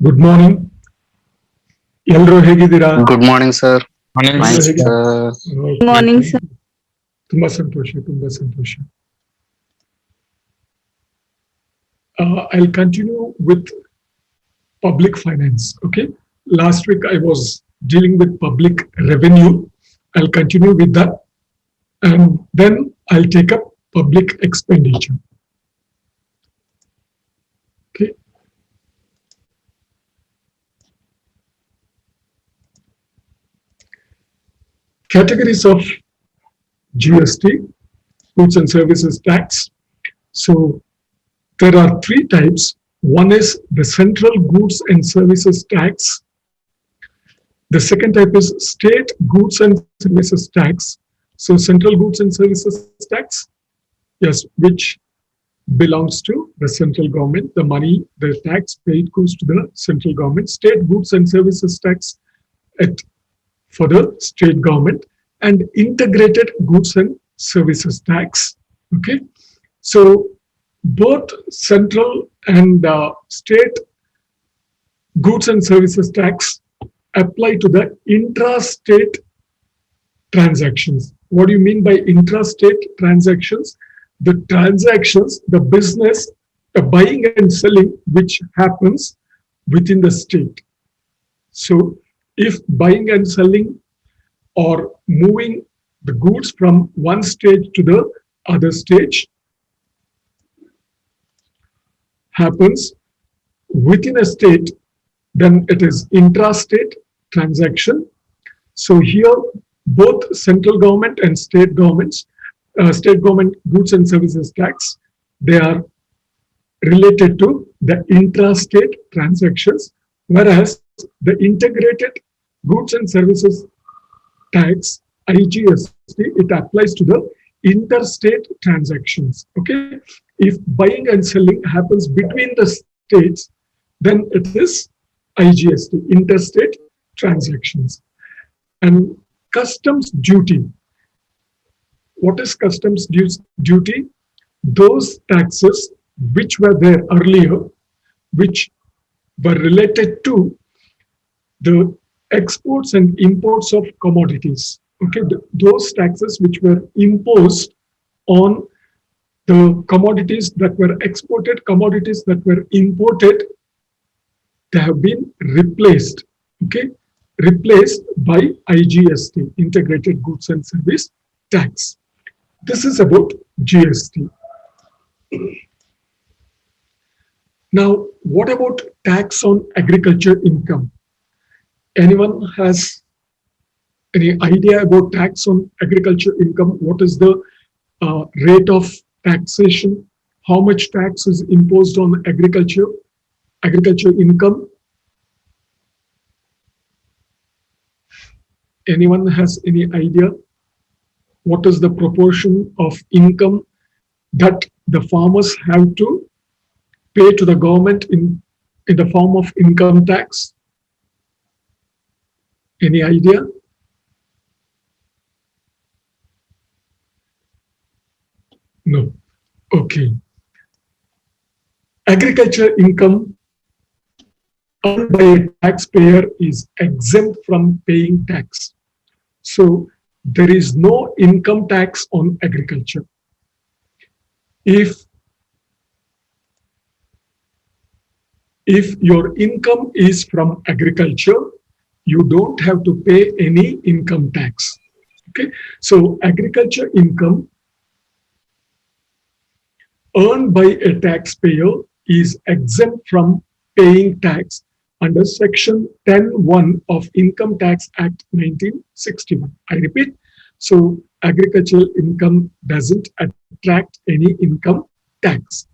Good morning. ಎಲ್ರೂ ಹೇಗಿದ್ದೀರಾ? Good morning, sir. Morning, ಎಲ್ರೂ Fine, sir. ಹೇಗಿದ್ದೀರಾ? sir. Okay, Morning, thank sir. you. ತುಂಬಾ ಸಂತೋಷ, ತುಂಬಾ ಸಂತೋಷ. I'll continue with public finance. Okay. Last week I was dealing with public revenue. I'll continue with that, and then I'll take up public expenditure. Okay. Categories of GST, goods and services tax. So there are three types. One is the central goods and services tax. The second type is state goods and services tax. So central goods and services tax, yes, which belongs to the central government. The money, the tax paid goes to the central government. State goods and services tax for the state government, and integrated goods and services tax. Okay, so both central and state goods and services tax apply to the intrastate transactions. What do you mean by intrastate transactions? The transactions, the business, the buying and selling, which happens within the state. So if buying and selling or moving the goods from one state to the other state happens within a state, then it is intrastate transaction. So here, both central government and state governments, state government goods and services tax, they are related to the intrastate transactions, whereas the integrated goods and services tax, IGST, it applies to the interstate transactions. Okay, if buying and selling happens between the states, then it is IGST, interstate transactions. And customs duty. What is customs duty? Those taxes which were there earlier, which were related to the exports and imports of commodities. Okay, those taxes which were imposed on the commodities that were exported, commodities that were imported, they have been replaced. Okay, replaced by IGST, Integrated Goods and Service Tax. This is about GST. Now, what about tax on agriculture income? Anyone has any idea about tax on agriculture income? What is the rate of taxation? How much tax is imposed on agriculture income? Anyone has any idea? What is the proportion of income that the farmers have to pay to the government in the form of income tax? Any idea? No. Okay. Agriculture income earned by a taxpayer is exempt from paying tax. So there is no income tax on agriculture. If your income is from agriculture, you don't have to pay any income tax. Okay, so agriculture income earned by a taxpayer is exempt from paying tax under Section 10(1) of Income Tax Act 1961. I repeat, so agricultural income doesn't attract any income tax.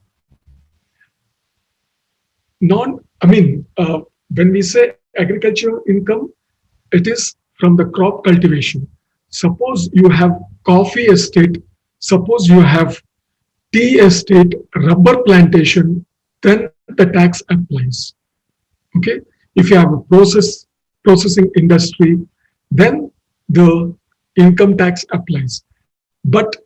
When we say agricultural income, it is from the crop cultivation. Suppose you have coffee estate, suppose you have tea estate, rubber plantation, then the tax applies. Okay, if you have a processing industry, then the income tax applies. But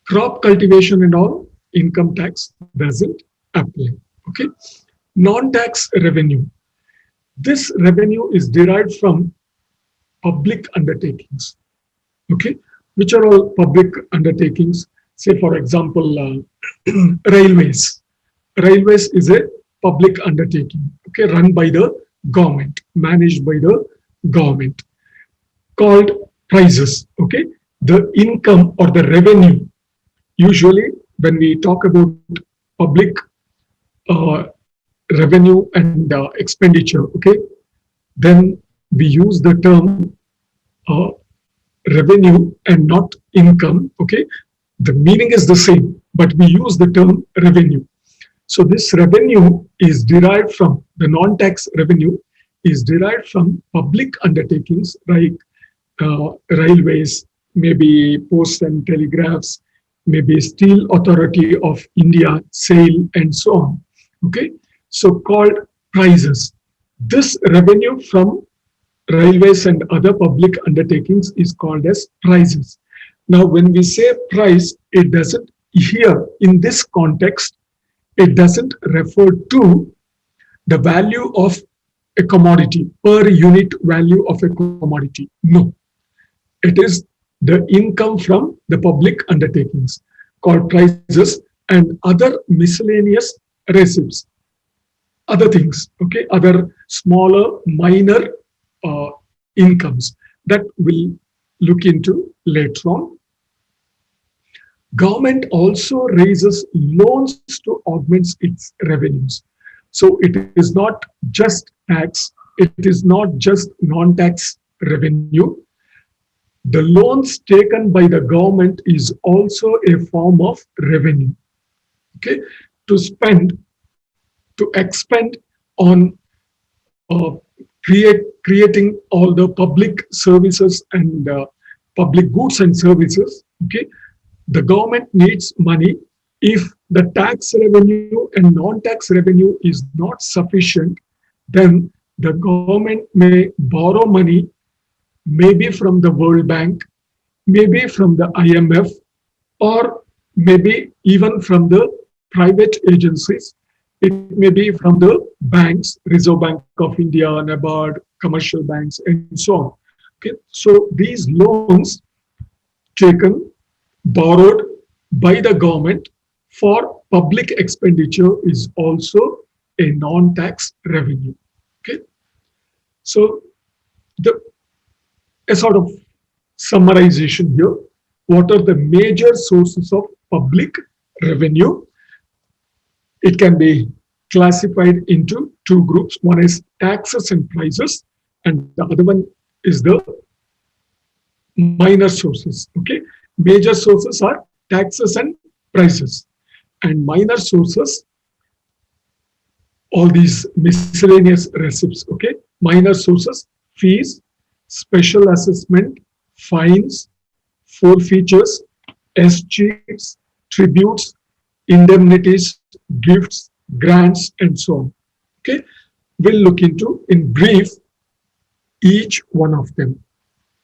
crop cultivation and all, income tax doesn't apply. Okay, Non-tax revenue. This revenue is derived from public undertakings. Okay, which are all public undertakings? Say, for example, railways. Railways is a public undertaking. Okay, run by the government, managed by the government, called prices. Okay, the income or the revenue. Usually, when we talk about public uh, revenue and expenditure, okay, then we use the term uh, revenue and not income. Okay, the meaning is the same, but we use the term revenue. So this revenue is derived from the non-tax revenue is derived from public undertakings like railways, maybe post and telegraphs, maybe Steel Authority of India, SAIL, and so on. Okay, so called prices. This revenue from railways and other public undertakings is called as prices. Now, when we say price, it doesn't here in this context, it doesn't refer to the value of a commodity per unit value of a commodity. No, it is the income from the public undertakings called prices and other miscellaneous receipts, other things, okay, other smaller, minor uh, incomes that we'll look into later on. Government also raises loans to augment its revenues. So it is not just tax, it is not just non-tax revenue. The loans taken by the government is also a form of revenue. Okay, to spend, to expend on uh, creating all the public services and public goods and services. Okay, the government needs money. If the tax revenue and non-tax revenue is not sufficient, then the government may borrow money, maybe from the World Bank, maybe from the IMF, or maybe even from the private agencies. It may be from the banks, Reserve Bank of India, NABARD, commercial banks, and so on. Okay, so these loans taken, borrowed by the government for public expenditure is also a non-tax revenue. Okay, so the a sort of summarization here. What are the major sources of public revenue? It can be classified into two groups. One is taxes and prices, and the other one is the minor sources. Okay, major sources are taxes and prices, and minor sources, all these miscellaneous receipts. Okay, minor sources, fees, special assessment, fines, forfeitures, escheats, tributes, indemnities, gifts, grants, and so on. Okay, we'll look into in brief each one of them.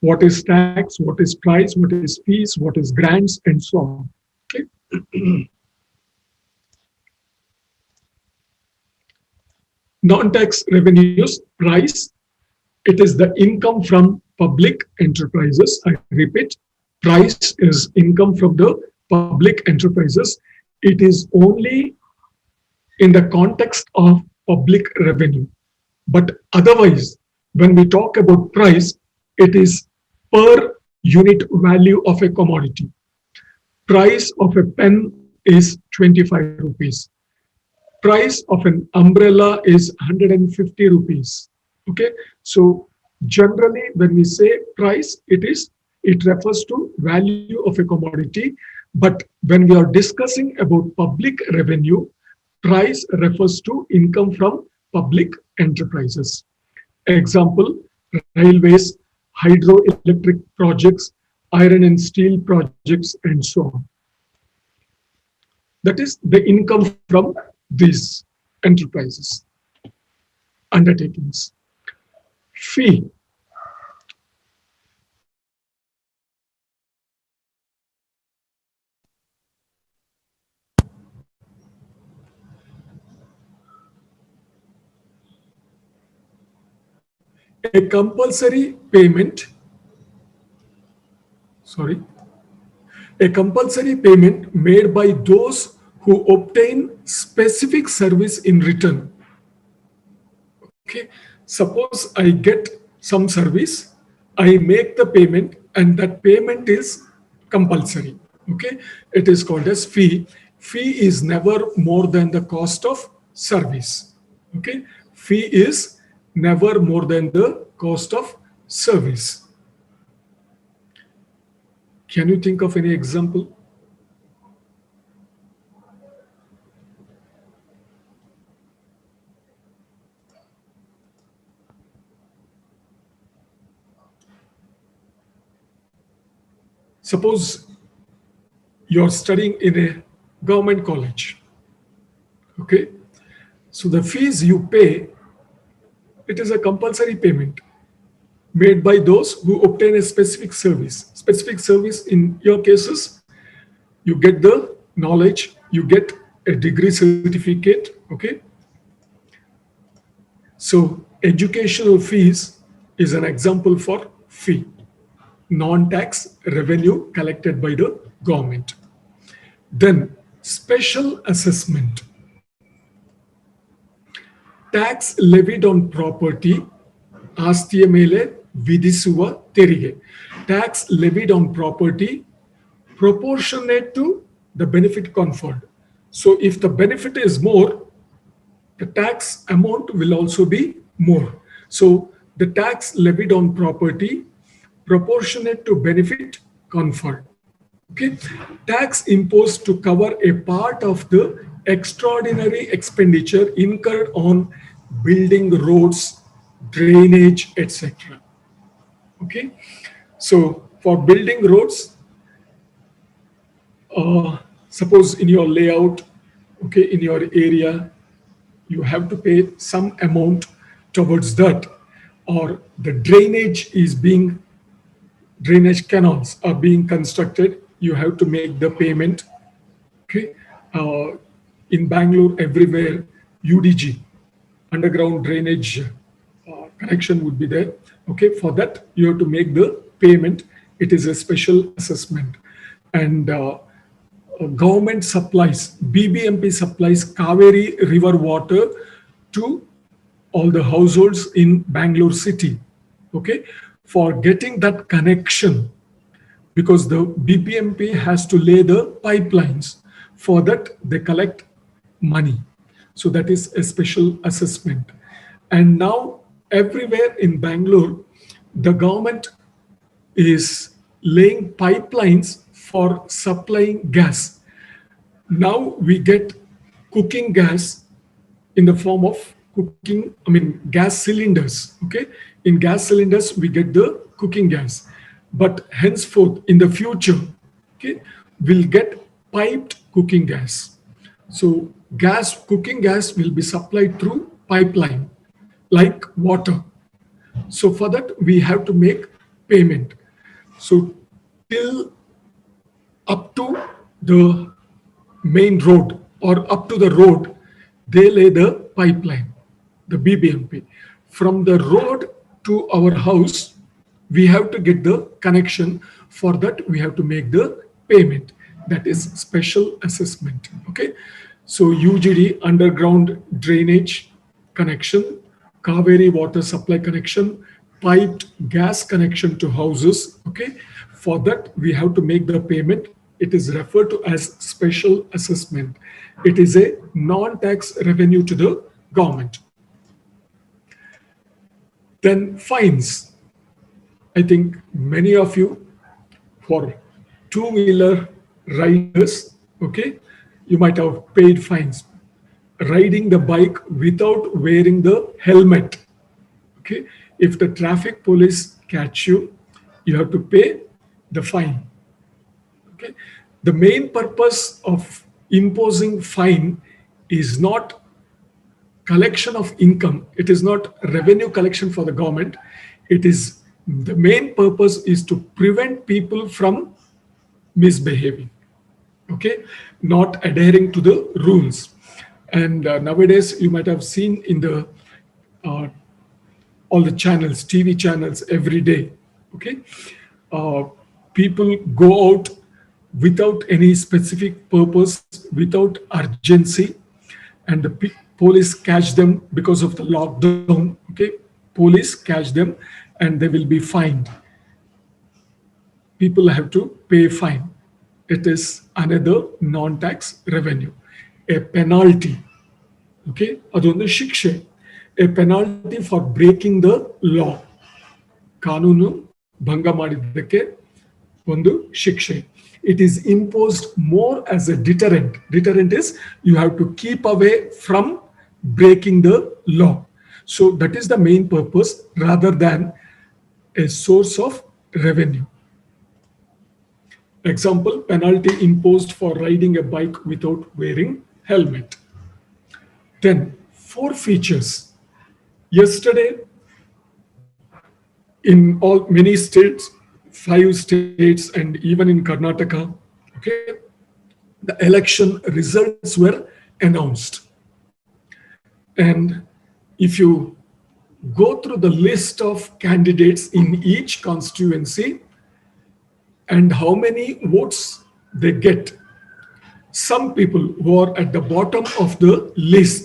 What is tax, what is price, what is fees, what is grants, and so on. Okay. Non-tax revenues, price, it is the income from public enterprises. I repeat, price is income from the public enterprises. It is only in the context of public revenue. But otherwise, when we talk about price, it is per unit value of a commodity. Price of a pen is 25 rupees. Price of an umbrella is 150 rupees. Okay, so generally when we say price, it refers to value of a commodity. But when we are discussing about public revenue, price refers to income from public enterprises. Example, railways, hydroelectric projects, iron and steel projects, and so on. That is the income from these enterprises, undertakings. Fee. A compulsory payment, sorry, a compulsory payment made by those who obtain specific service in return. Okay, suppose I get some service, I make the payment, and that payment is compulsory. Okay, it is called as fee. Fee is never more than the cost of service. Okay, fee is never more than the cost of service. Can you think of any example? Suppose you're studying in a government college. Okay, so the fees you pay, it is a compulsory payment made by those who obtain a specific service. Specific service in your cases, you get the knowledge, you get a degree certificate. Okay, so educational fees is an example for fee, non-tax revenue collected by the government. Then special assessment, tax levied on property, ಆಸ್ತಿಯ ಮೇಲೆ ವಿಧಿಸುವ ತೆರಿಗೆ. Tax levied on property proportionate to the benefit conferred. So if the benefit is more, the tax amount will also be more. So the tax levied on property proportionate to benefit conferred. Okay, tax imposed to cover a part of the extraordinary expenditure incurred on building roads, drainage, etc. Okay, so for building roads, suppose in your layout, okay, in your area, you have to pay some amount towards that, or the drainage canals are being constructed, you have to make the payment. Okay, in Bangalore, everywhere UDG, underground drainage connection would be there. Okay, for that you have to make the payment. It is a special assessment. And government supplies, BBMP supplies Kaveri river water to all the households in Bangalore city. Okay, for getting that connection, because the BBMP has to lay the pipelines, for that they collect money. So that is a special assessment. And now everywhere in Bangalore, the government is laying pipelines for supplying gas. Now we get cooking gas in the form of gas cylinders. Okay, in gas cylinders we get the cooking gas, but henceforth in the future, okay, we'll get piped cooking gas. So cooking gas will be supplied through pipeline like water. So for that we have to make payment. So till up to the main road or up to the road, they lay the pipeline, the BBMP. From the road to our house, we have to get the connection. For that we have to make the payment. That is special assessment. Okay, so UGD, underground drainage connection, Kaveri water supply connection, piped gas connection to houses. Okay, for that we have to make the payment. It is referred to as special assessment. It is a non-tax revenue to the government. Then fines. I think many of you, for two-wheeler riders, okay, you might have paid fines. Riding the bike without wearing the helmet. Okay, if the traffic police catch you, you have to pay the fine. Okay, the main purpose of imposing fine is not collection of income. It is not revenue collection for the government. It is, the main purpose is to prevent people from misbehaving. Okay, not adhering to the rules. And nowadays you might have seen in the all the channels, TV channels every day. Okay, uh, people go out without any specific purpose, without urgency, and the police catch them because of the lockdown. Okay, police catch them and they will be fined. People have to pay fine. It is another non-tax revenue. A penalty, okay, ಅದೊಂದು ಶಿಕ್ಷೆ. A penalty for breaking the law. ಕಾನೂನು ಭಂಗ ಮಾಡಿದ್ದಕ್ಕೆ ಒಂದು ಶಿಕ್ಷೆ. It is imposed more as a deterrent. Deterrent is you have to keep away from breaking the law. So that is the main purpose rather than a source of revenue. Example, penalty imposed for riding a bike without wearing helmet. Then forfeitures. Yesterday, in all many states, 5 states and even in Karnataka, okay, the election results were announced. And if you go through the list of candidates in each constituency and how many votes they get, some people who are at the bottom of the list,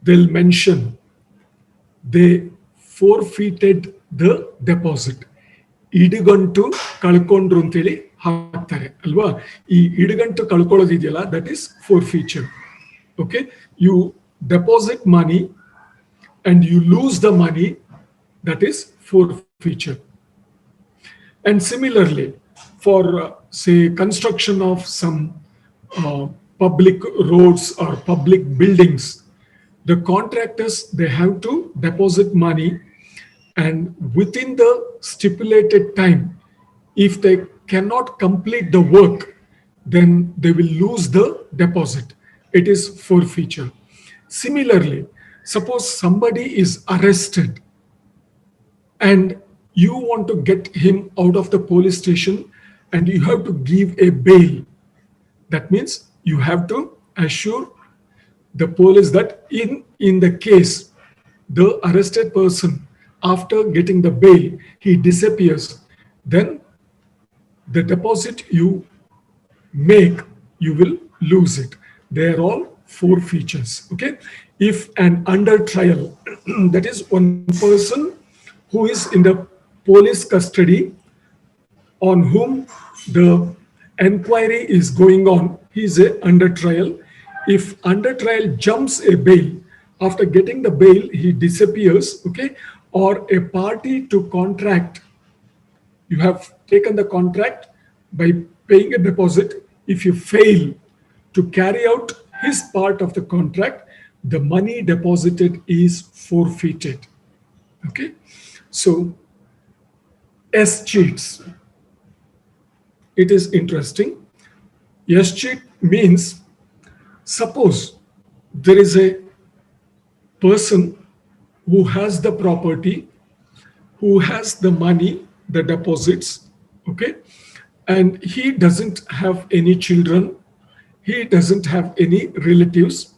they'll mention they forfeited the deposit. ಇಡಿಗಂಟು ಕಳ್ಕೊಂಡ್ರು ಅಂತೇಳಿ ಹಾಕ್ತಾರೆ ಅಲ್ವಾ. ಈ ಇಡಿಗಂಟು ಕಳ್ಕೊಳ್ಳೋದಿದೆಯಲ್ಲ, that is forfeiture. Okay, you deposit money and you lose the money, that is forfeiture. And similarly, for say construction of some public roads or public buildings, the contractors, they have to deposit money, and within the stipulated time, if they cannot complete the work, then they will lose the deposit. It is forfeiture. Similarly, suppose somebody is arrested and you want to get him out of the police station and you have to give a bail. That means you have to assure the police that in the case the arrested person, after getting the bail, he disappears, then the deposit you make, you will lose it. They are all forfeitures. Okay, if an under trial, that is one person who is in the police custody on whom the enquiry is going on, he is under trial. If under trial jumps a bail, after getting the bail he disappears, okay, or a party to contract, you have taken the contract by paying a deposit. If you fail to carry out his part of the contract, the money deposited is forfeited. Okay, so S cheats. It is interesting. S cheat means, suppose there is a person who has the property, who has the money, the deposits, okay, and he doesn't have any children, he doesn't have any relatives,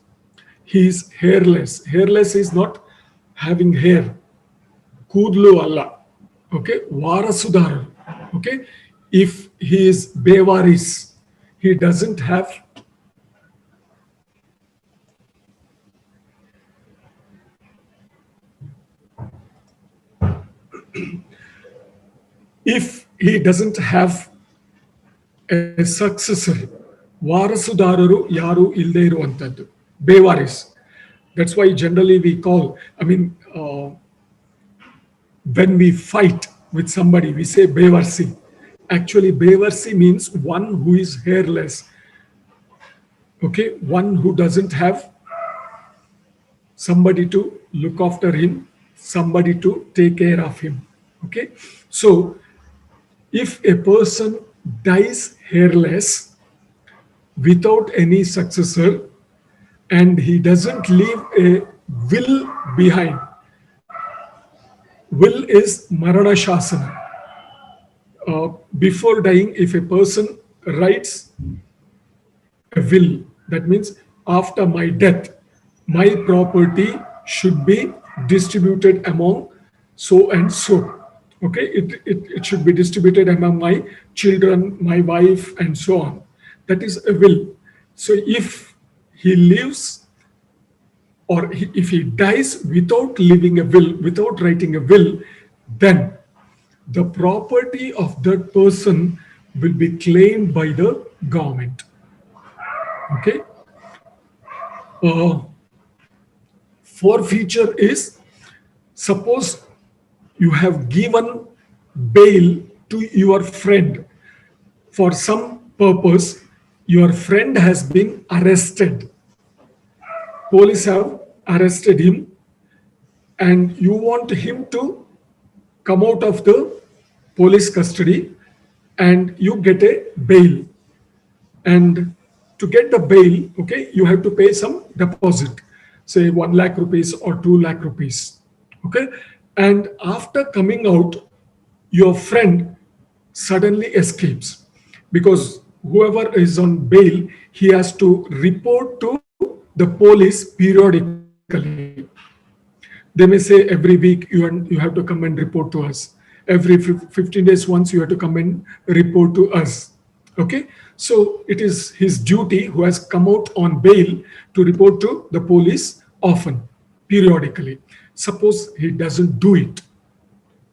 he is hairless. Hairless is not having hair. Kudlu alla. Okay, varasudar. Okay, if he is bevaris, he doesn't have if he doesn't have a successor, ವಾರಸುದಾರರು ಯಾರು ಇಲ್ಲದೆ ಇರುವಂತದ್ದು, ಬೇವಾರಿಸ್. That's why generally we call, I mean, when we fight with somebody, we say bevarsi. Actually, bevarsi means one who is hairless. Okay, one who doesn't have somebody to look after him, somebody to take care of him. Okay, so if a person dies hairless without any successor and he doesn't leave a will behind, will is marana shasana. Before dying, if a person writes a will, that means after my death, my property should be distributed among so and so. Okay, it should be distributed among my children, my wife, and so on. That is a will. So if he lives, or if he dies without leaving a will, without writing a will, then the property of that person will be claimed by the government. Okay. Uh, Forfeiture is, suppose you have given bail to your friend for some purpose, your friend has been arrested. Police have arrested him, and you want him to come out of the police custody, and you get a bail. And to get the bail, okay, you have to pay some deposit, say 1 lakh rupees or 2 lakh rupees. Okay. And after coming out, your friend suddenly escapes, because whoever is on bail, he has to report to the police periodically. They may say every week you have to come and report to us. Every 15 days once you have to come and report to us. Okay. So it is his duty, who has come out on bail, to report to the police often, periodically. Suppose he doesn't do it,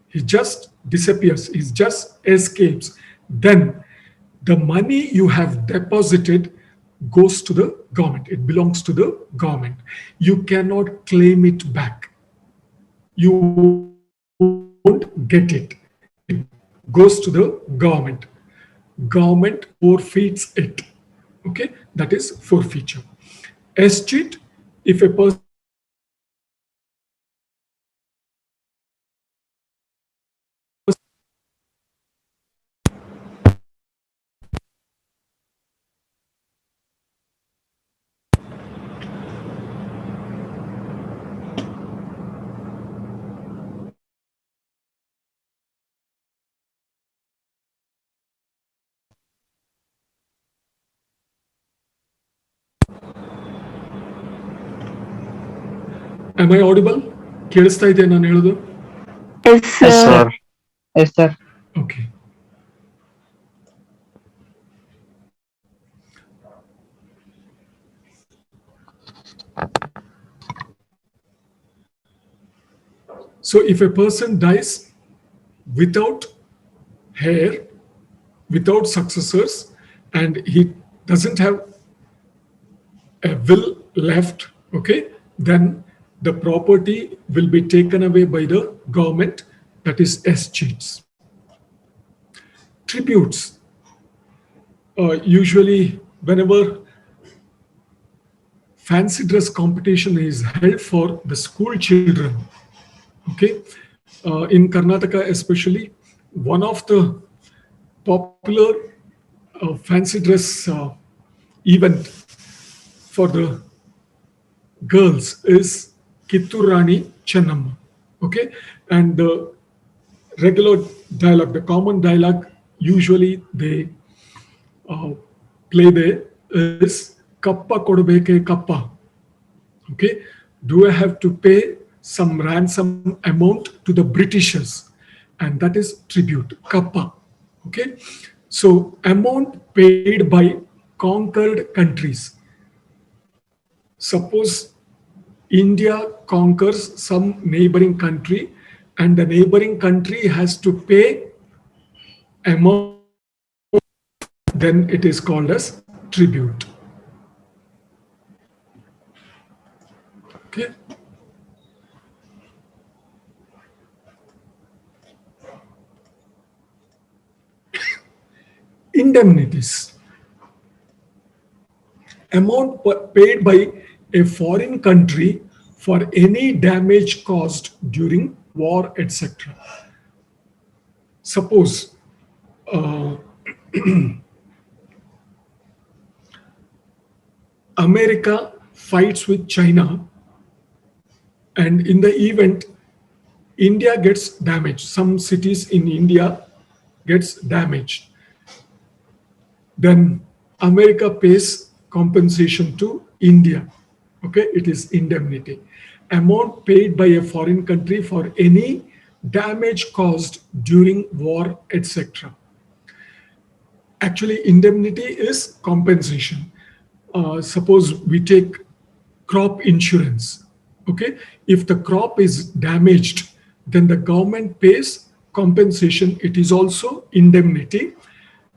he just disappears, he just escapes, then the money you have deposited goes to the government. It belongs to the government. You cannot claim it back. You won't get it. It goes to the government. Government forfeits it. Okay, that is forfeiture. Escheat, if a person dies without Am I audible? ಕೇಳಿಸ್ತಾ ಇದೆ ನಾನು ಹೇಳೋದು? Yes, Yes, sir. sir. Yes, sir. Okay. So if a person dies without heir, without successors, and he doesn't have a will left, okay, then the property will be taken away by the government, that is escheats. Tributes, usually whenever fancy dress competition is held for the school children, okay, in Karnataka especially, one of the popular fancy dress event for the girls is Kitturani Chennamma. Okay, and the regular dialogue, the common dialogue usually they play there is Kappa Kodabeke Kappa. Okay, do I have to pay some ransom amount to the Britishers? And that is tribute, Kappa. Okay, so amount paid by conquered countries. Suppose India conquers some neighboring country, and the neighboring country has to pay amount, then it is called as tribute. Okay. Indemnities. Amount paid by a foreign country for any damage caused during war, etc. Suppose America fights with China, and in the event India gets damaged, some cities in India gets damaged, then America pays compensation to India. Okay, it is indemnity. Amount paid by a foreign country for any damage caused during war, etc. Actually, indemnity is compensation. Suppose we take crop insurance. Okay, if the crop is damaged, then the government pays compensation. It is also indemnity,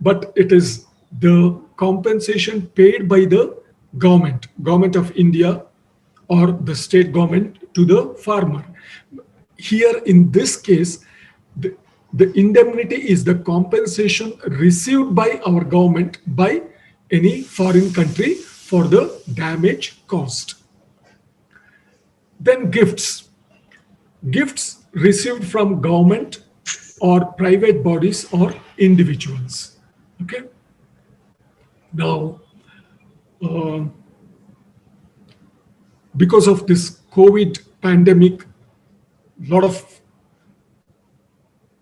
but it is the compensation paid by the government of India or the state government to the farmer. Here in this case, the, the indemnity is the compensation received by our government by any foreign country for the damage caused. Then gifts. Gifts received from government or private bodies or individuals. Okay. Now, uh, because of this COVID pandemic, a lot of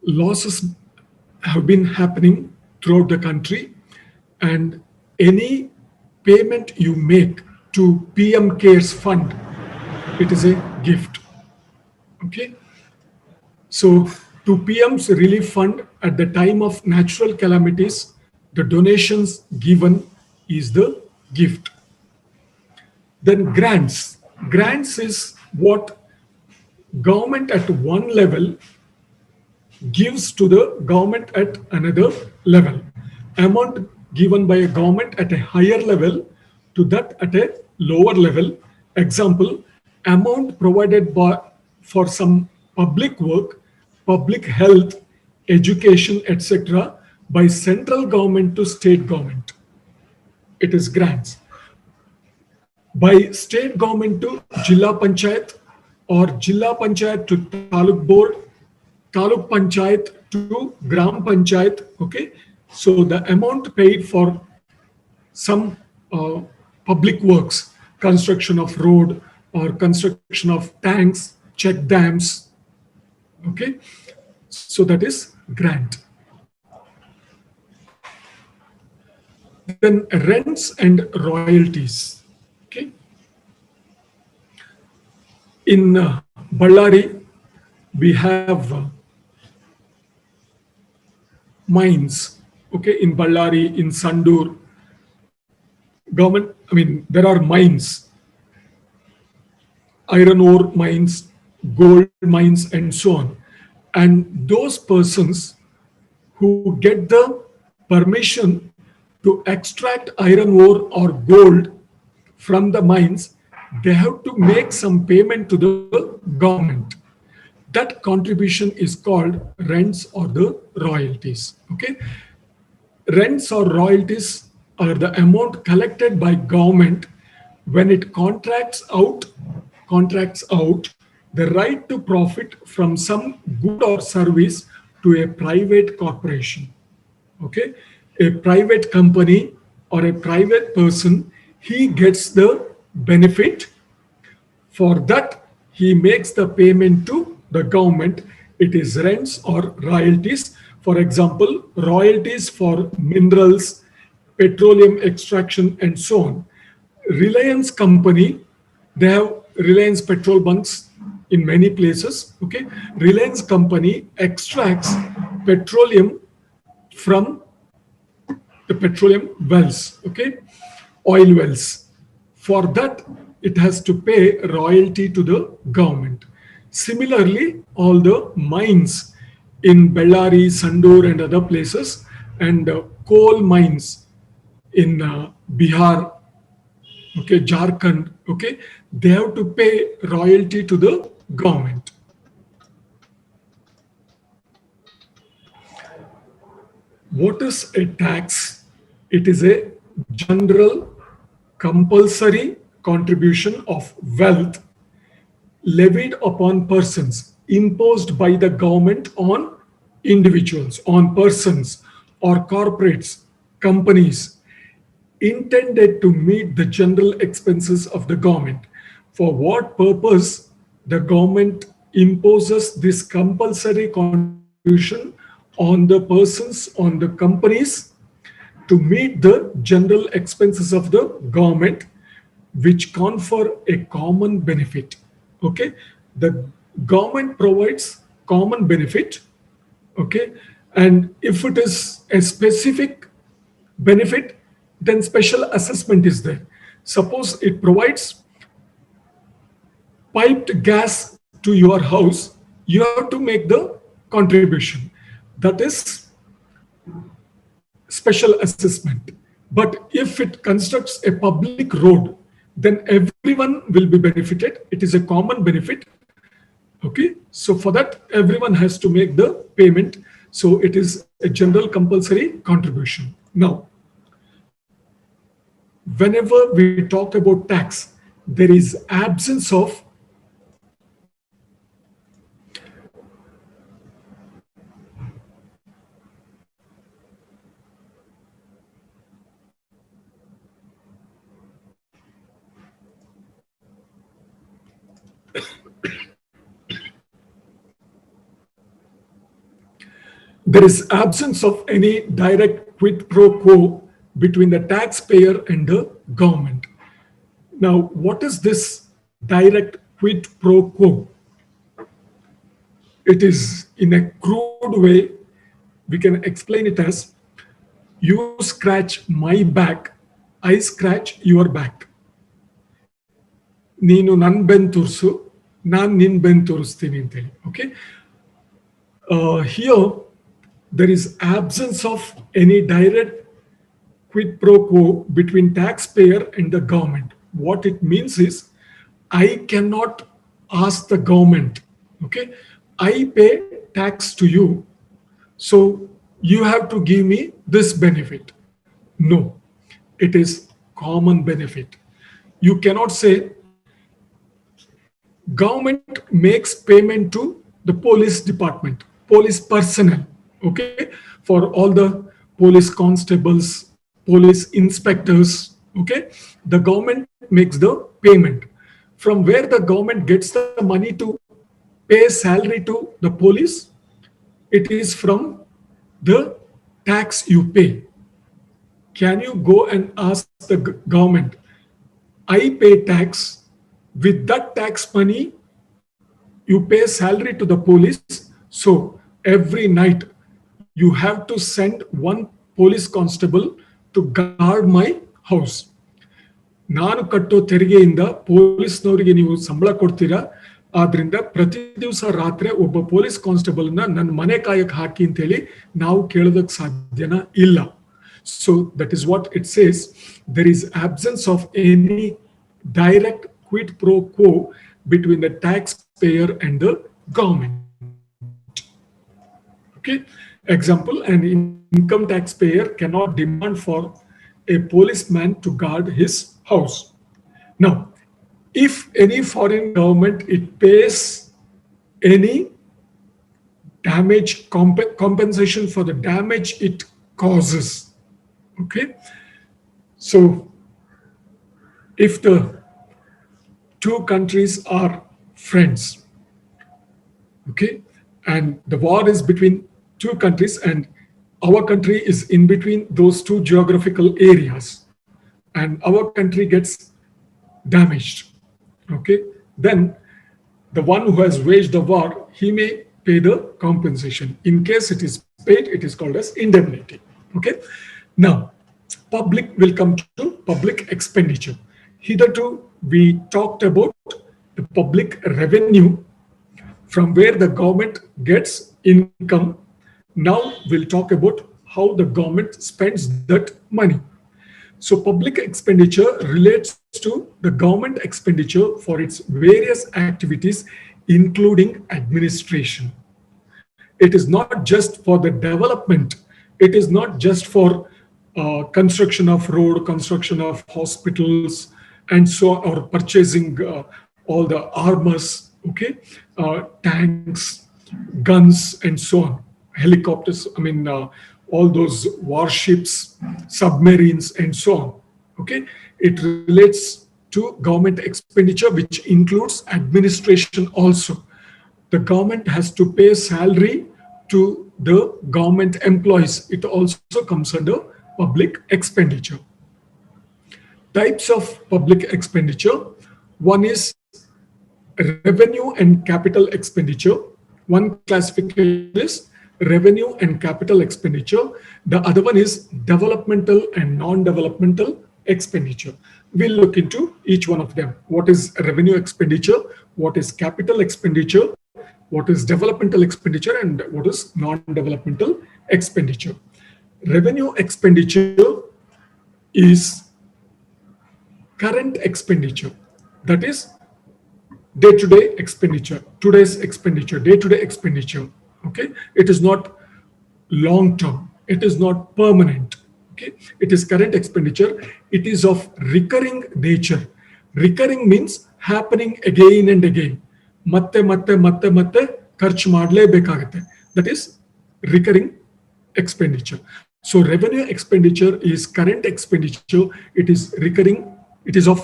losses have been happening throughout the country, and any payment you make to PM Cares Fund, it is a gift. Okay, so to PM's relief fund at the time of natural calamities, the donations given is the gift. Then grants. Grants is what government at one level gives to the government at another level. Amount given by a government at a higher level to that at a lower level. Example, amount provided for some public work, public health, education, etc. by central government to state government. It is grants. By state government to Jilla Panchayat or Jilla Panchayat to Taluk Board, Taluk Panchayat to Gram Panchayat. Okay, so the amount paid for some public works, construction of road or construction of tanks, check dams. Okay, so that is grant. Then rents and royalties. Okay, in Ballari, we have mines. Okay, in Ballari, in Sandur, government, I mean, there are mines, iron ore mines, gold mines, and so on. And those persons who get the permission to extract iron ore or gold from the mines, they have to make some payment to the government. That contribution is called rents or the royalties. Okay, rents or royalties are the amount collected by government when it contracts out the right to profit from some good or service to a private corporation. Okay, a private company or a private person, he gets the benefit. For that, he makes the payment to the government. It is rents or royalties. For example, royalties for minerals, petroleum extraction, and so on. Reliance company, they have Reliance petrol bunks in many places. Okay, Reliance company extracts petroleum from the petroleum wells. Okay, oil wells. For that, it has to pay royalty to the government. Similarly, all the mines in Bellary, Sandur, and other places, and coal mines in Bihar, okay, Jharkhand, okay, they have to pay royalty to the government. What is a tax? It is a general compulsory contribution of wealth levied upon persons, imposed by the government on individuals, on persons or corporates, companies, intended to meet the general expenses of the government. For what purpose the government imposes this compulsory contribution on the persons, on the companies, to meet the general expenses of the government. which confer a common benefit. Okay, the government provides common benefit. Okay, and if it is a specific benefit, then special assessment is there. Suppose it provides piped gas to your house, you have to make the contribution. That is special assessment. But if it constructs a public road, then everyone will be benefited. It is a common benefit. Okay, so for that, everyone has to make the payment. So it is a general compulsory contribution. Now, whenever we talk about tax, there is absence of there is absence of any direct quid pro quo between the taxpayer and the government. Now, what is this direct quid pro quo? It is, in a crude way, we can explain it as you scratch my back, I scratch your back. ನೀನು ನನ್ನ ಬೆನ್ ತುರ್ಸು, ನಾನು ನಿನ್ನ ಬೆನ್ ತುರಿಸ್ತೀನಿ ಅಂತೇಳಿ. Okay, here there is absence of any direct quid pro quo between taxpayer and the government. What it means is, I cannot ask the government, okay, I pay tax to you, so you have to give me this benefit. No, it is common benefit. You cannot say government makes payment to the police department, police personnel, okay, for all the police constables, police inspectors, okay, the government makes the payment. From where the government gets the money to pay salary to the police, it is from the tax you pay. Can you go and ask the government, I pay tax, with that tax money you pay salary to the police, so every night you have to send one police constable to guard my house. ನಾನು ಕಟ್ಟೋ ತೆರಿಗೆಯಿಂದ ಪೊಲೀಸ್ನವರಿಗೆ ನೀವು ಸಂಬಳ ಕೊಡ್ತೀರಾ, ಆದ್ರಿಂದ ಪ್ರತಿ ದಿವಸ ರಾತ್ರಿ ಒಬ್ಬ ಪೊಲೀಸ್ ಕಾನ್ಸ್ಟೇಬಲ್ನ ನನ್ನ ಮನೆ ಕಾಯಕ್ಕೆ ಹಾಕಿ ಅಂತ ಹೇಳಿ ನಾವು ಕೇಳೋದಕ್ಕೆ ಸಾಧ್ಯನಾ? ಇಲ್ಲ. So that is what it says. There is absence of any direct quid pro quo between the taxpayer and the government. Okay, example, an income taxpayer cannot demand for a policeman to guard his house. Now, if any foreign government, it pays any damage compensation for the damage it causes. Okay, so if the two countries are friends, okay, and the war is between two countries and our country is in between those two geographical areas, and our country gets damaged, okay, then the one who has waged the war, he may pay the compensation. In case it is paid, it is called as indemnity. Okay, now public will come to public expenditure. Hitherto we talked about the public revenue, from where the government gets income. Now we'll talk about how the government spends that money. So public expenditure relates to the government expenditure for its various activities, including administration. It is not just for the development. It is not just for construction of road, construction of hospitals, and so, or purchasing all the armors, okay, tanks, guns, and so on, helicopters, all those warships, submarines, and so on. Okay, it relates to government expenditure, which includes administration also. The government has to pay salary to the government employees. It also comes under public expenditure. Types of public expenditure. One is revenue and capital expenditure. One classification is revenue and capital expenditure. The other one is developmental and non-developmental expenditure. We'll look into each one of them. What is revenue expenditure? What is capital expenditure? What is developmental expenditure? And what is non-developmental expenditure? Revenue expenditure is current expenditure. That is day-to-day expenditure, today's expenditure, day-to-day expenditure. Okay, it is not long-term, it is not permanent. Okay, it is current expenditure. It is of recurring nature. Recurring means happening again and again. ಮತ್ತೆ ಮತ್ತೆ ಮತ್ತೆ ಮತ್ತೆ ಖರ್ಚು ಮಾಡಲೇಬೇಕಾಗುತ್ತೆ. That is recurring expenditure. So revenue expenditure is current expenditure. It is recurring. It is of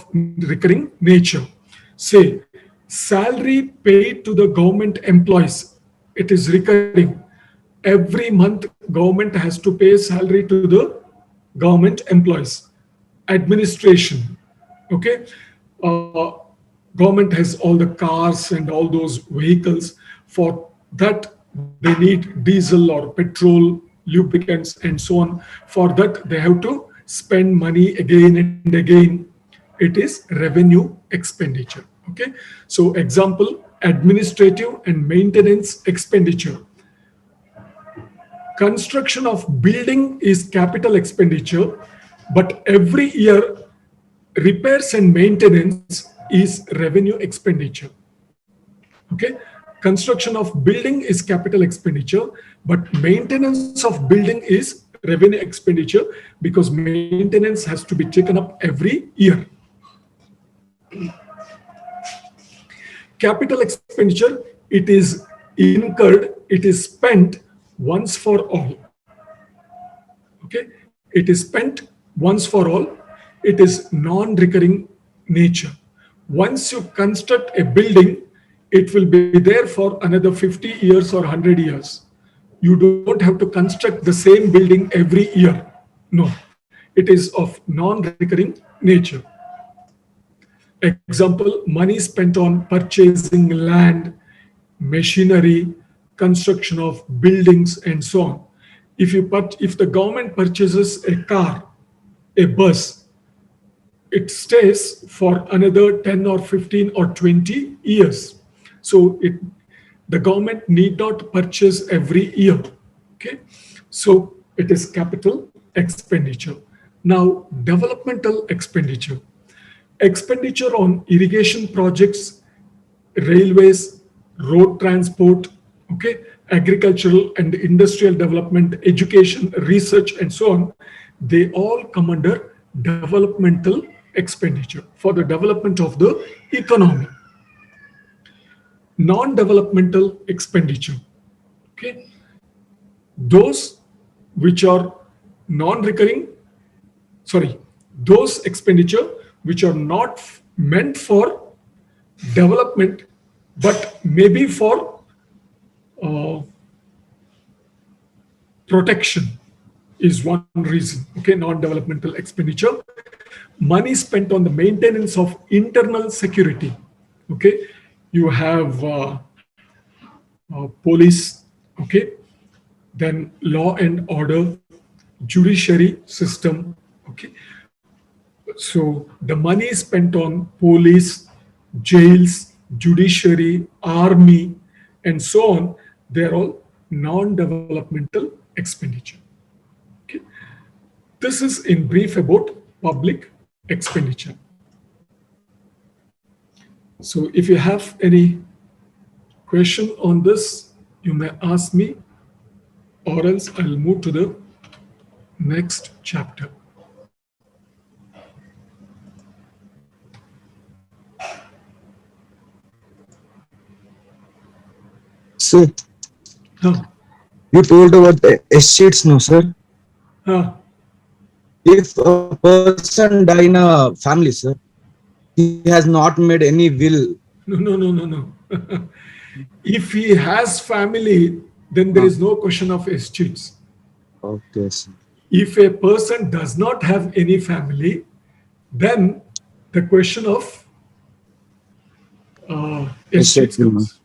recurring nature. Say salary paid to the government employees. It is recurring. Every month government has to pay salary to the government employees. Administration. Okay. Government has all the cars and all those vehicles. For that they need diesel or petrol, lubricants and so on. For that they have to spend money again and again. It is revenue expenditure. Okay, so example, administrative and maintenance expenditure. Construction of building is capital expenditure, but every year repairs and maintenance is revenue expenditure. Okay, construction of building is capital expenditure, but maintenance of building is revenue expenditure because maintenance has to be taken up every year. Capital expenditure, it is incurred, it is spent once for all. Okay, it is spent once for all. It is non-recurring nature. Once you construct a building, it will be there for another 50 years or 100 years. You don't have to construct the same building every year. No, it is of non-recurring nature. Example, money spent on purchasing land, machinery, construction of buildings, and so on. If the government purchases a car, a bus, it stays for another 10 or 15 or 20 years. So the government need not purchase every year. Okay, so it is capital expenditure. Now, developmental expenditure. Expenditure on irrigation projects, railways, road transport, okay, agricultural and industrial development, education, research, and so on, they all come under developmental expenditure for the development of the economy. Non-developmental expenditure, okay, those which are non-recurring, those expenditure which are not meant for development, but maybe for protection is one reason. Okay, non-developmental expenditure. Money spent on the maintenance of internal security. Okay, you have police, okay, then law and order, judiciary system. Okay, so the money spent on police, jails, judiciary, army, and so on, they're all non-developmental expenditure. Okay, this is in brief about public expenditure. So if you have any question on this, you may ask me, or else I'll move to the next chapter. Sir, Huh. you told about the estates, no, sir? Huh. If a person die in a family, sir, he has not made any will. No. If he has family, then there is no question of estates. Okay, sir. If a person does not have any family, Then the question of estates comes.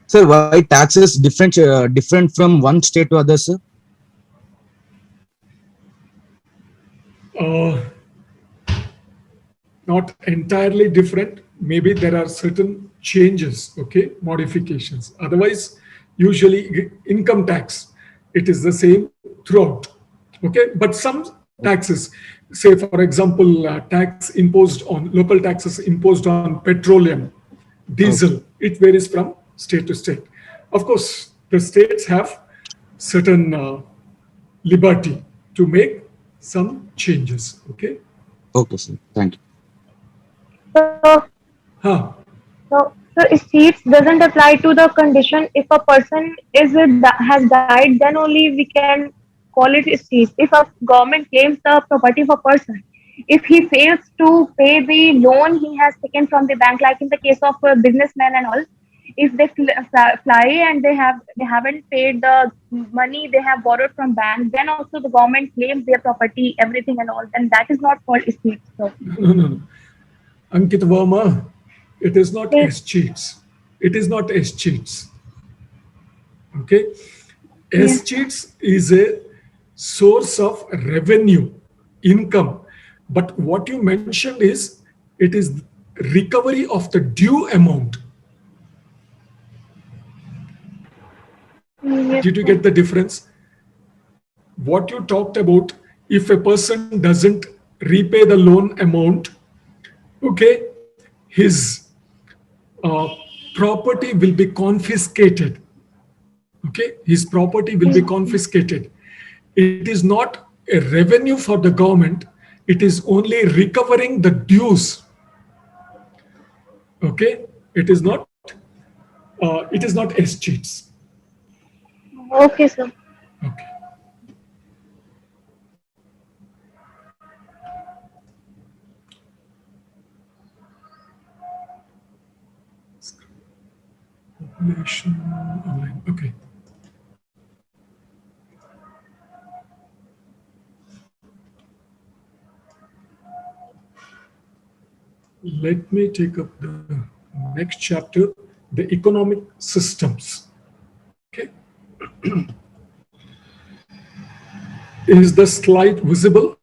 Sir, why taxes different from one state to other, sir? Uh, Not entirely different. Maybe there are certain changes, okay, modifications. Otherwise, usually income tax, it is the same throughout, okay. But some taxes, say for example, tax imposed on local taxes imposed on petroleum, diesel, it varies from state to state. Of course, the states have certain liberty to make some changes, okay. Okay, sir. Thank you. So, Huh. so states doesn't apply to the condition if a person has died, then only we can call it states. If a government claims the property of a person, if he fails to pay the loan he has taken from the bank, like in the case of a businessman and all, if they fly and they haven't paid the money they have borrowed from bank, then also the government claims their property, everything and all, then that is not called states. So, No, no, no. Ankit Verma, it is not yes, S cheats. It is not S cheats. Okay. S yes. cheats is a source of revenue, income. But what you mentioned is it is recovery of the due amount. Yes, Did you get the difference? What you talked about, if a person doesn't repay the loan amount, okay, his property will be confiscated. Okay, his property will be confiscated. It is not a revenue for the government. It is only recovering the dues. Okay, it is not S cheats. okay, sir. Okay. Population online. Okay. Let me take up the next chapter, the economic systems. Okay. Is the slide visible?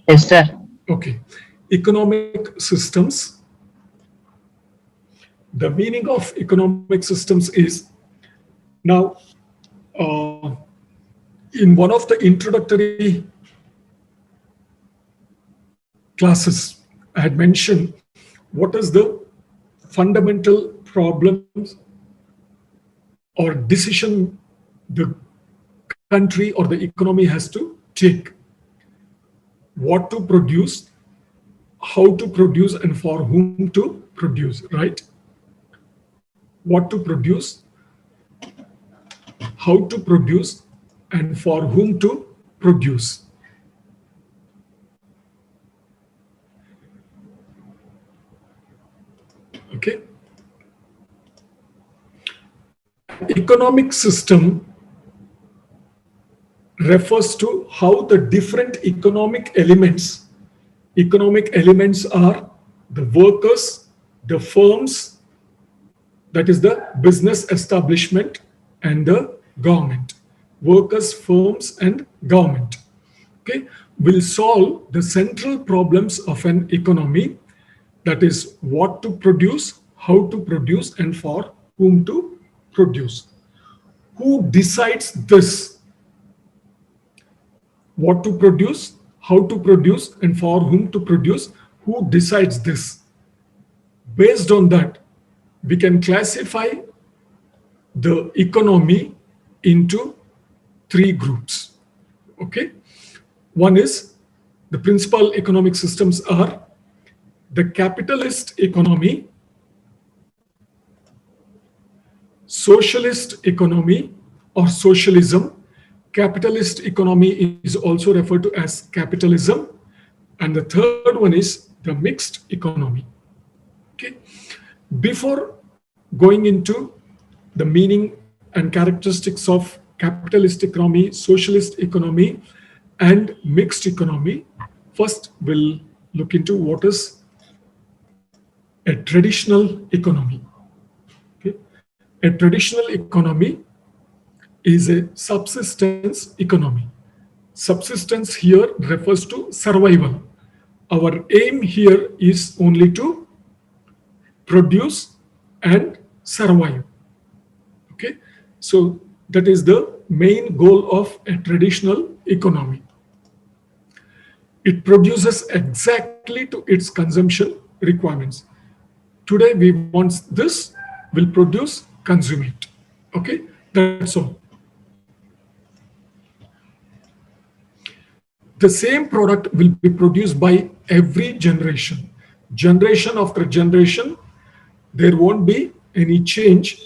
Yes, sir. Okay. Economic systems. The meaning of economic systems is now in one of the introductory classes, I had mentioned what is the fundamental problems or decision the country or the economy has to take. What to produce, how to produce, and for whom to produce, right? What to produce, how to produce, and for whom to produce. Okay. Economic system refers to how the different economic elements are the workers, the firms, that is the business establishment, and the government. Workers, firms, and government, okay, will solve the central problems of an economy, that is what to produce, how to produce, and for whom to produce. Who decides this? What to produce, how to produce, and for whom to produce? Who decides this? Based on that, we can classify the economy into three groups. Okay. One is the principal economic systems are the capitalist economy, socialist economy or socialism. Capitalist economy is also referred to as capitalism. And the third one is the mixed economy. Okay. Before going into the meaning and characteristics of capitalist economy, socialist economy, and mixed economy, First, we'll look into what is a traditional economy. Okay? A traditional economy is a subsistence economy. Subsistence here refers to survival. Our aim here is only to produce and survive. Okay, so that is the main goal of a traditional economy. It produces exactly to its consumption requirements. Today we want this, will produce, consume it. Okay, that's all. The same product will be produced by every generation. Generation after generation, there won't be any change.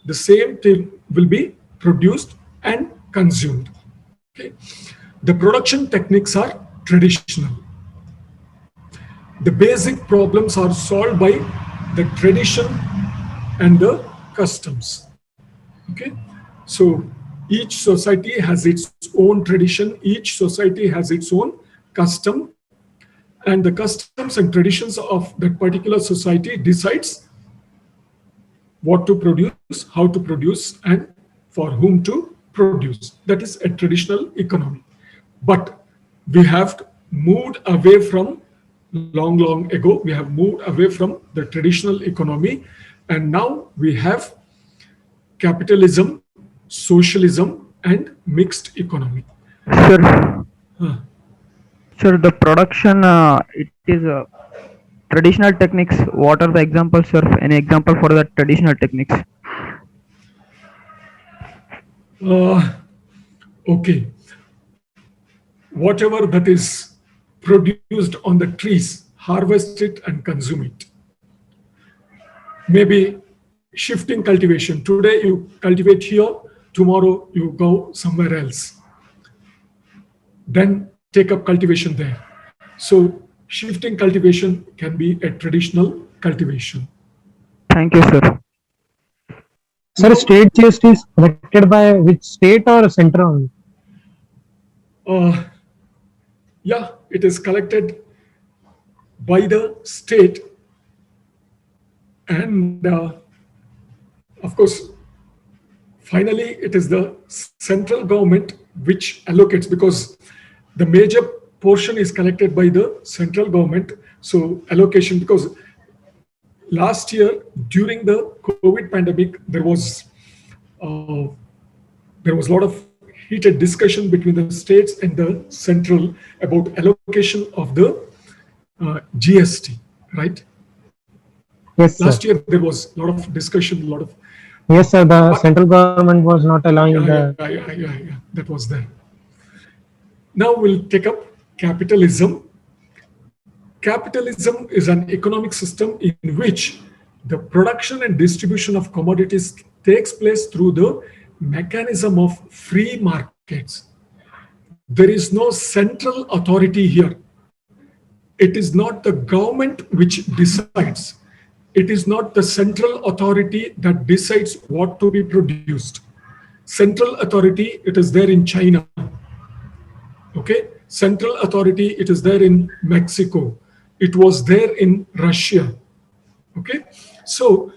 The same thing will be produced and consumed. Okay. The production techniques are traditional. The basic problems are solved by the tradition and the customs. Okay. So each society has its own tradition, each society has its own custom, and the customs and traditions of that particular society decides what to produce, how to produce, and for whom to produce. That is a traditional economy. But we have moved away from long ago, we have moved away from the traditional economy, and now we have capitalism, socialism, and mixed economy. Sir, Huh. sir, the production, it is traditional techniques. What are the examples, sir? Any example for the traditional techniques? Okay, whatever that is produced on the trees, harvest it and consume it. Maybe shifting cultivation. Today you cultivate here, tomorrow you go somewhere else. Then take up cultivation there. So shifting cultivation can be a traditional cultivation. Thank you, sir. Sir, state GST is collected by which state or center only? Uh, yeah, it is collected by the state, and of course, finally, it is the central government which allocates, because the major portion is collected by the central government. So allocation, because last year during the COVID pandemic, there was a lot of heated discussion between the states and the central about allocation of the GST, right? Yes, sir. Last year there was a lot of discussion, a lot of Yes, sir. The central government was not allowing the. yeah, that was there. Now we'll take up capitalism. Capitalism is an economic system in which the production and distribution of commodities takes place through the mechanism of free markets. There is no central authority here. It is not the government which decides. It is not the central authority that decides what to be produced. Central authority, it is there in China. Okay, central authority, it is there in Mexico. It was there in Russia. Okay, so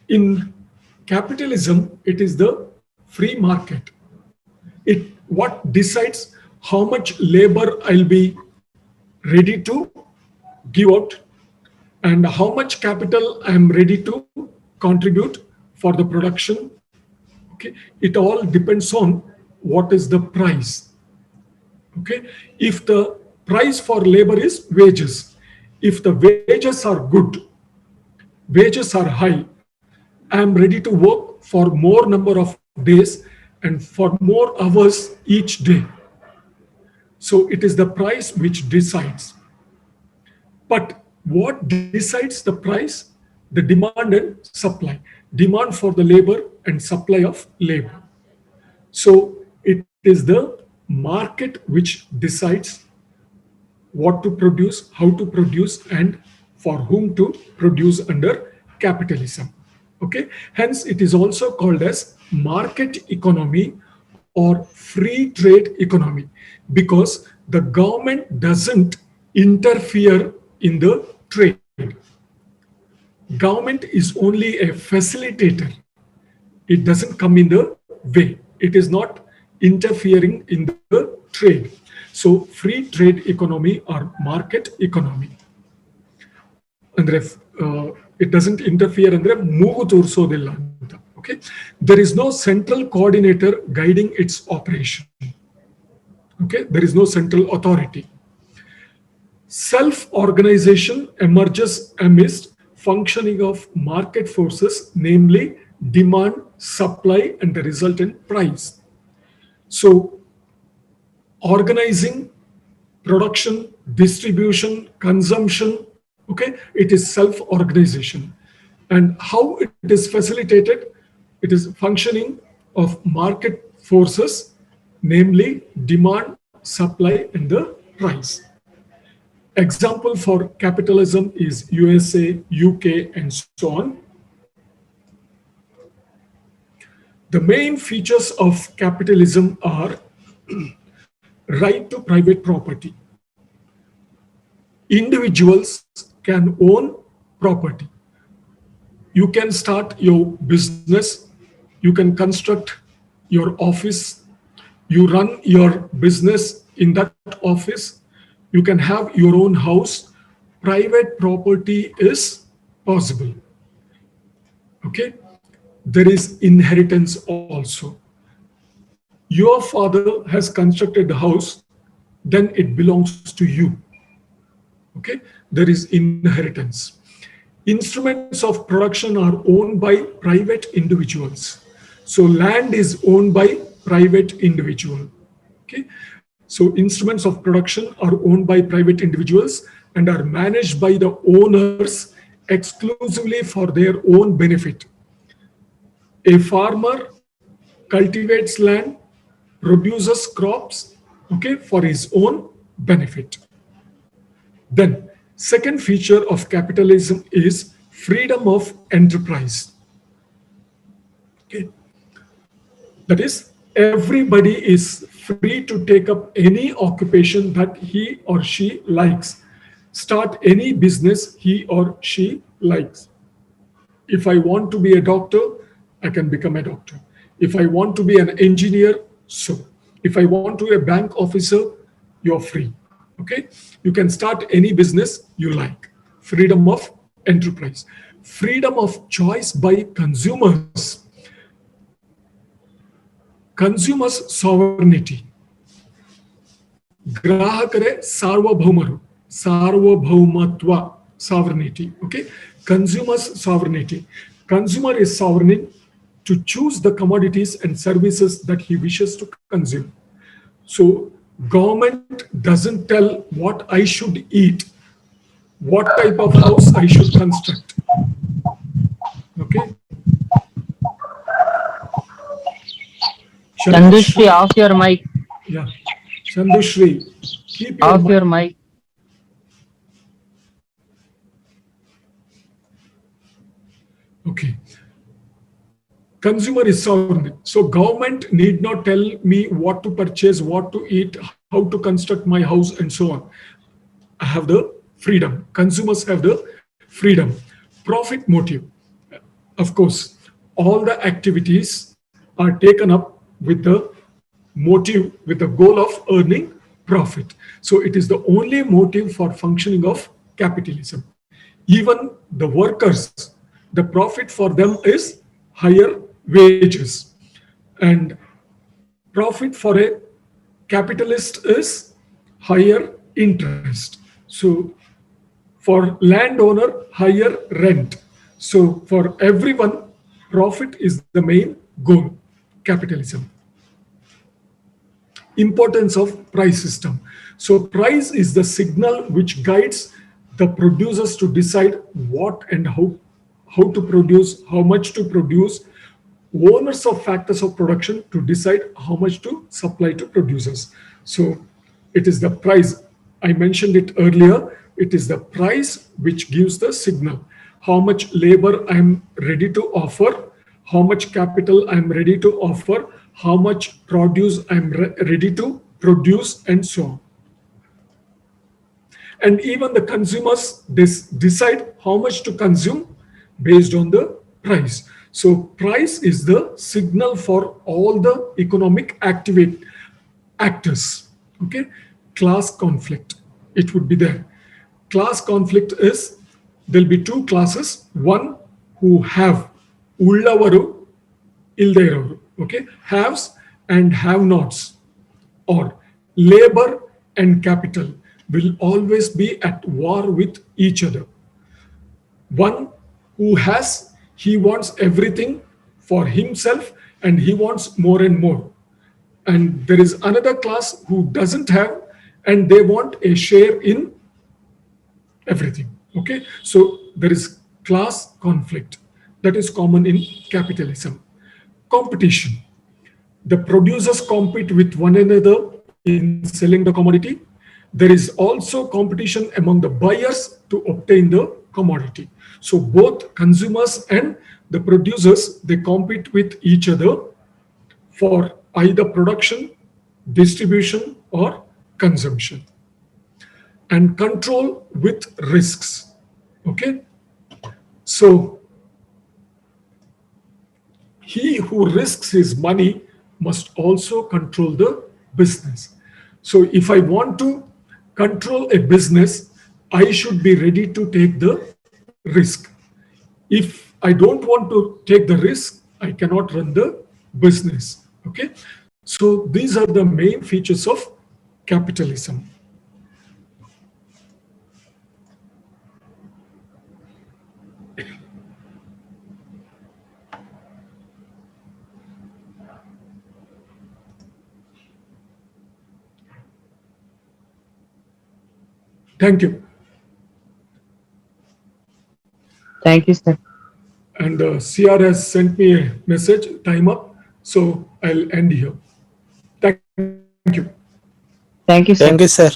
in capitalism, it is the free market. It what decides how much labor I'll be ready to give out and how much capital I am ready to contribute for the production. Okay, it all depends on what is the price. Okay, if the price for labor is wages, if the wages are good, wages are high, I am ready to work for more number of days and for more hours each day. So it is the price which decides. But what decides the price? The demand and supply. Demand for the labor and supply of labor. So it is the market which decides what to produce, how to produce, and for whom to produce under capitalism. Okay. Hence, it is also called as market economy or free trade economy, because the government doesn't interfere in the trade. Government is only a facilitator. It doesn't come in the way. It is not interfering in the trade. So free trade economy or market economy. Andre, it doesn't interfere andre ಮೂಗು ತೋರಿಸೋದಿಲ್ಲ ಅಂತ. Okay, there is no central coordinator guiding its operation. Okay, there is no central authority. Self-organization emerges amidst functioning of market forces, namely demand, supply, and the resultant price. So, organizing production, distribution, consumption, okay, it is self-organization. And how it is facilitated? It is functioning of market forces, namely demand, supply, and the price. Example for capitalism is USA, UK, and so on. The main features of capitalism are right to private property. Individuals can own property. You can start your business, you can construct your office, you run your business in that office, you can have your own house. Private property is possible. Okay, there is inheritance also. Your father has constructed the house, then it belongs to you. Okay, there is inheritance. Instruments of production are owned by private individuals. So land is owned by private individual. Okay, so instruments of production are owned by private individuals and are managed by the owners exclusively for their own benefit. A farmer cultivates land, produces crops, okay, for his own benefit. Then, second feature of capitalism is freedom of enterprise. Okay. That is, everybody is free to take up any occupation that he or she likes, start any business he or she likes. If I want to be a doctor, I can become a doctor. If I want to be an engineer, so. If I want to be a bank officer, you're free. Okay, you can start any business you like. Freedom of enterprise. Freedom of choice by consumers. Consumers sovereignty. Grahakare sarvabhaumaru. Sarvabhaumatva sovereignty. Okay, consumers sovereignty. Consumer is sovereign to choose the commodities and services that he wishes to consume. So government doesn't tell what I should eat, what type of house I should construct. Okay. Chandushri, off your mic. Yeah. Chandushri, keep your Off your mic. Okay. Consumer is sovereign. So government need not tell me what to purchase, what to eat, how to construct my house, and so on. I have the freedom. Consumers have the freedom. Profit motive. Of course, all the activities are taken up with the motive, with the goal of earning profit. So it is the only motive for functioning of capitalism. Even the workers, the profit for them is higher wages, and profit for a capitalist is higher interest. So for landowner, higher rent. So for everyone, profit is the main goal. Capitalism. Importance of price system. So price is the signal which guides the producers to decide what and how to produce, how much to produce, owners of factors of production to decide how much to supply to producers. So it is the price. I mentioned it earlier. It is the price which gives the signal. How much labor I'm ready to offer, how much capital I'm ready to offer, how much produce I'm ready to produce, and so on. And even the consumers decide how much to consume based on the price. So price is the signal for all the economic actors. Okay, class conflict, it would be there. Class conflict is, there'll be two classes, one who have ullavaru, ilderoru, okay, haves and have nots, or labor and capital will always be at war with each other. One who has, he wants everything for himself and he wants more and more. And there is another class who doesn't have and they want a share in everything. Okay, so there is class conflict that is common in capitalism. Competition, the producers compete with one another in selling the commodity. There is also competition among the buyers to obtain the commodity. So both consumers and the producers, they compete with each other for either production, distribution, or consumption. And control with risks. Okay, so he who risks his money must also control the business. So if I want to control a business, I should be ready to take the risk. If I don't want to take the risk, I cannot run the business. Okay, so these are the main features of capitalism. Thank you. Thank you, sir. And CR has sent me a message, time up. So I'll end here. Thank you. Thank you, sir. Thank you, sir.